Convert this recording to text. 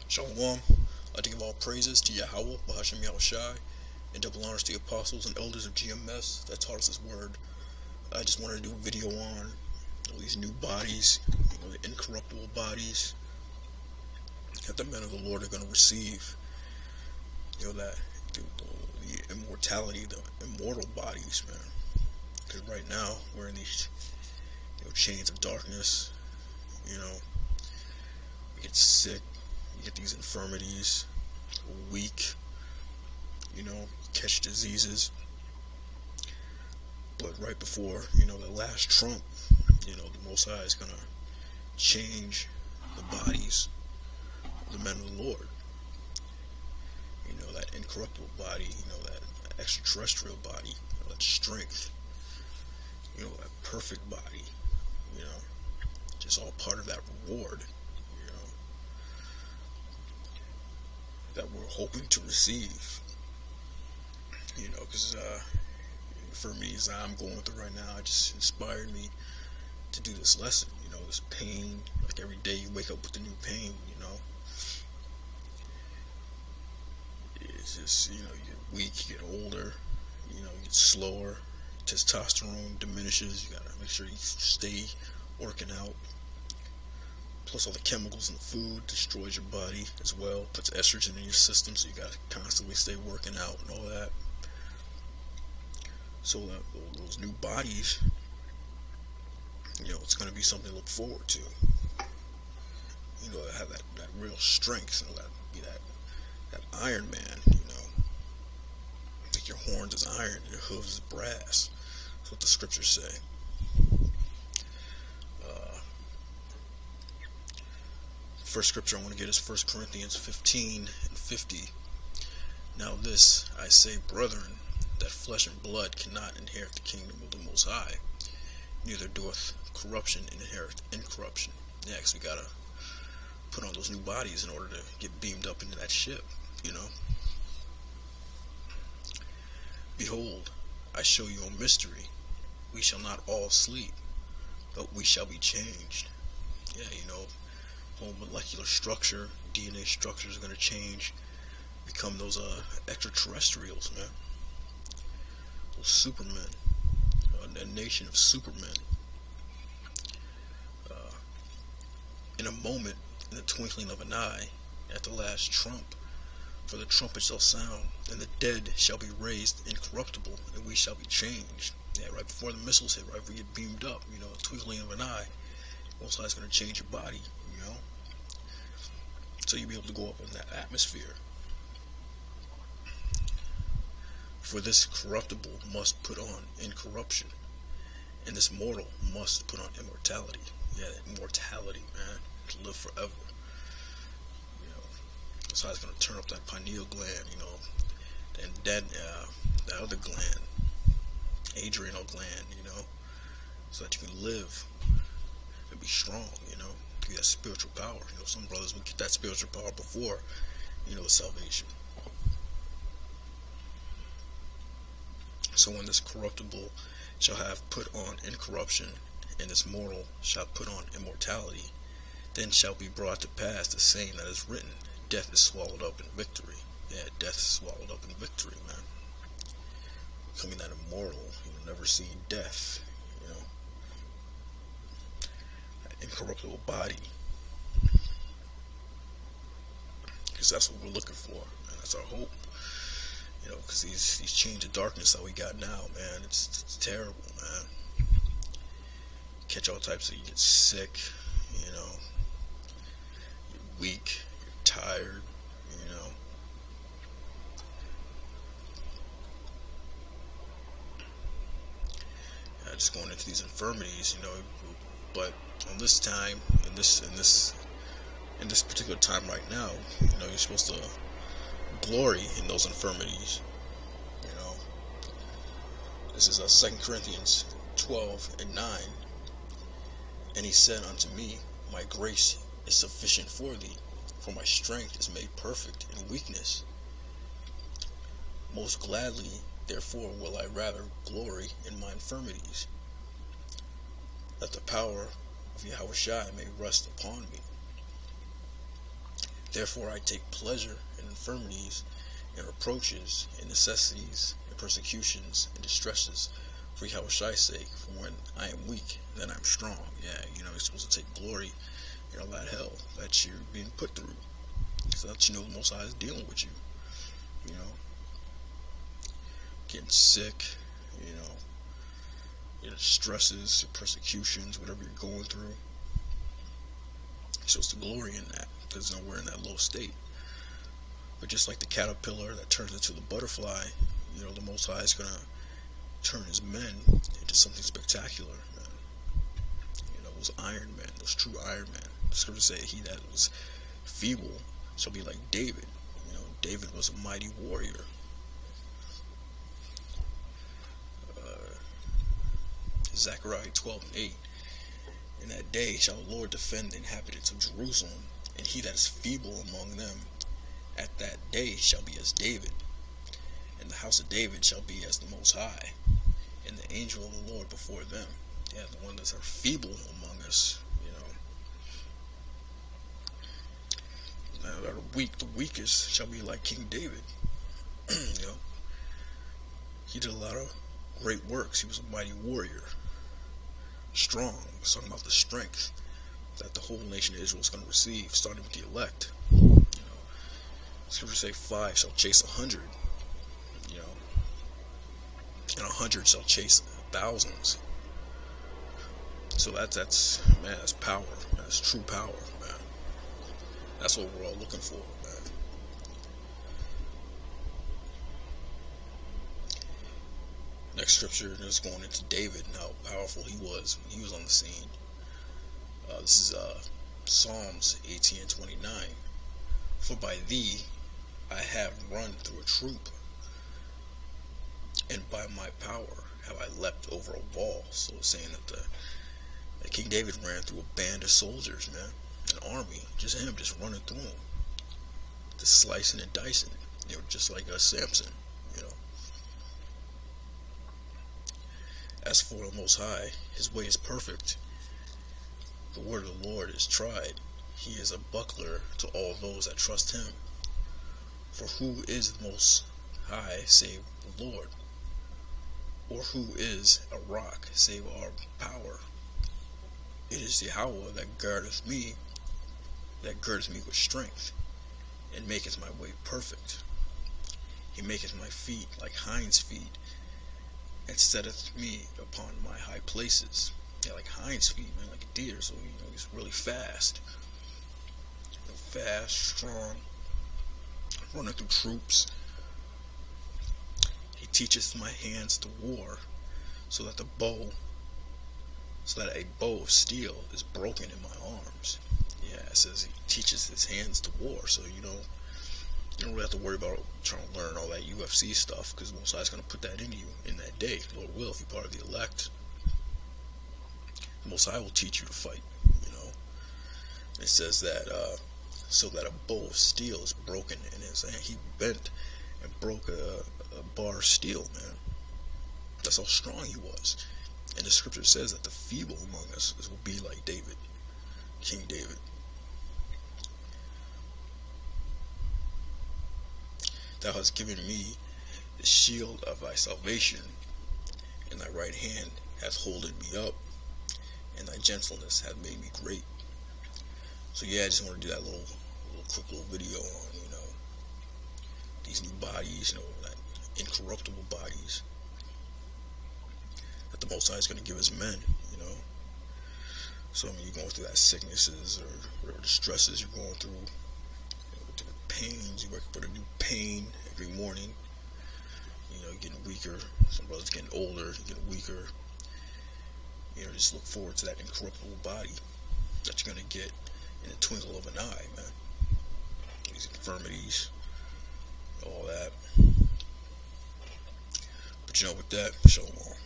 Shalom. I'd like to give all praises to Yahweh, Bahashem Yahushai, and double honors to the apostles and elders of GMS that taught us His word. I just wanted to do a video on all these new bodies, the incorruptible bodies that the men of the Lord are going to receive. That the immortality, the immortal bodies, man. Because right now we're in these chains of darkness. We get sick, you get these infirmities, weak, catch diseases. But right before, the last trump, the Most High is going to change the bodies of the men of the Lord. That incorruptible body, that extraterrestrial body, that strength, that perfect body, just all part of that reward, that we're hoping to receive, because for me, as I'm going through right now, it just inspired me to do this lesson, this pain, like every day you wake up with a new pain, it's just, you get weak, you get older, you get slower, testosterone diminishes, you gotta make sure you stay working out. Plus all the chemicals in the food destroys your body as well, puts estrogen in your system, so you gotta constantly stay working out and all that. So those new bodies, it's gonna be something to look forward to. Have that real strength, that Iron Man, like your horns is iron, your hooves is brass. That's what the scriptures say. First scripture I want to get is 1 Corinthians 15:50. Now this I say, brethren, that flesh and blood cannot inherit the kingdom of the Most High, neither doeth corruption inherit incorruption. Next, we gotta put on those new bodies in order to get beamed up into that ship, Behold, I show you a mystery. We shall not all sleep, but we shall be changed. Whole molecular structure, DNA structures are going to change, become those extraterrestrials, man. Those supermen, a nation of supermen. In a moment, in the twinkling of an eye, at the last trump, for the trumpet shall sound, and the dead shall be raised incorruptible, and we shall be changed. Right before the missiles hit, right before we get beamed up, a twinkling of an eye, Most High's going to change your body, so you'll be able to go up in that atmosphere. For this corruptible must put on incorruption, and this mortal must put on immortality. Immortality, man, to live forever. So it's going to turn up that pineal gland, and that other gland, adrenal gland, so that you can live and be strong, give you that spiritual power. Some brothers will get that spiritual power before, the salvation. So when this corruptible shall have put on incorruption, and this mortal shall put on immortality, then shall be brought to pass the saying that is written, death is swallowed up in victory. Death is swallowed up in victory, man. Becoming that immortal, never seeing death, that incorruptible body. Because that's what we're looking for, man. That's our hope. Because these chains of darkness that we got now, man, it's terrible, man. Catch all types of, you get sick, you're weak, you're tired, just going into these infirmities, but on this time, in this particular time right now, you're supposed to glory in those infirmities. This is 2 Corinthians 12:9. And he said unto me, my grace is sufficient for thee, for my strength is made perfect in weakness. Most gladly, therefore, will I rather glory in my infirmities, that the power of Yahushua may rest upon me. Therefore I take pleasure in infirmities, and reproaches, and necessities, and persecutions, and distresses, for Yahweh's sake. For when I am weak, then I'm strong. Yeah, you're supposed to take glory in all that hell that you're being put through, so that the Most High is dealing with you. Getting sick, your stresses, your persecutions, whatever you're going through. You're supposed to glory in that, because we're in that low state. But just like the caterpillar that turns into the butterfly, the Most High is going to turn his men into something spectacular, man. Those Iron Men, those true Iron Men. The scriptures say he that was feeble shall be like David. David was a mighty warrior. Zechariah 12:8. In that day shall the Lord defend the inhabitants of Jerusalem, and he that is feeble among them at that day shall be as David, and the house of David shall be as the Most High, and the angel of the Lord before them. Yeah, the ones that are feeble among us, that are weak, the weakest shall be like King David. He did a lot of great works. He was a mighty warrior, strong. He's talking about the strength that the whole nation of Israel is going to receive, starting with the elect. Scripture say 5 shall chase 100, and 100 shall chase thousands. So that's power. That's true power, man. That's what we're all looking for, man. Next scripture is going into David and how powerful he was when he was on the scene. This is Psalms 18:29. For by thee I have run through a troop, and by my power have I leapt over a wall. So it's saying that King David ran through a band of soldiers, man, an army, just him, just running through them, just slicing and dicing, just like Samson, As for the Most High, his way is perfect. The word of the Lord is tried. He is a buckler to all those that trust him. For who is the Most High save the Lord? Or who is a rock save our power? It is Yahweh that girdeth me with strength, and maketh my way perfect. He maketh my feet like hinds' feet, and setteth me upon my high places. Yeah, like hinds' feet, man, like a deer. So he's really fast, strong, running through troops. He teacheth my hands to war, so that a bow of steel is broken in my arms. Yeah, it says he teaches his hands to war, so you don't really have to worry about trying to learn all that UFC stuff, because Most High is going to put that in you in that day. Lord will, if you're part of the elect. The Most High will teach you to fight, It says that, so that a bow of steel is broken in his hand. He bent and broke a bar of steel, man. That's how strong he was. And the scripture says that the feeble among us will be like David, King David. Thou hast given me the shield of thy salvation, and thy right hand hath holded me up, and thy gentleness hath made me great. So yeah, I just want to do that quick video on, these new bodies, that incorruptible bodies that the Most High is going to give his men, So you're going through that sicknesses or whatever the stresses you're going through, different pains. You wake up with a new pain every morning. You're getting weaker. Some brothers getting older, you're getting weaker. Just look forward to that incorruptible body that you're going to get in the twinkle of an eye, man. These infirmities, all that. But with that, shalom.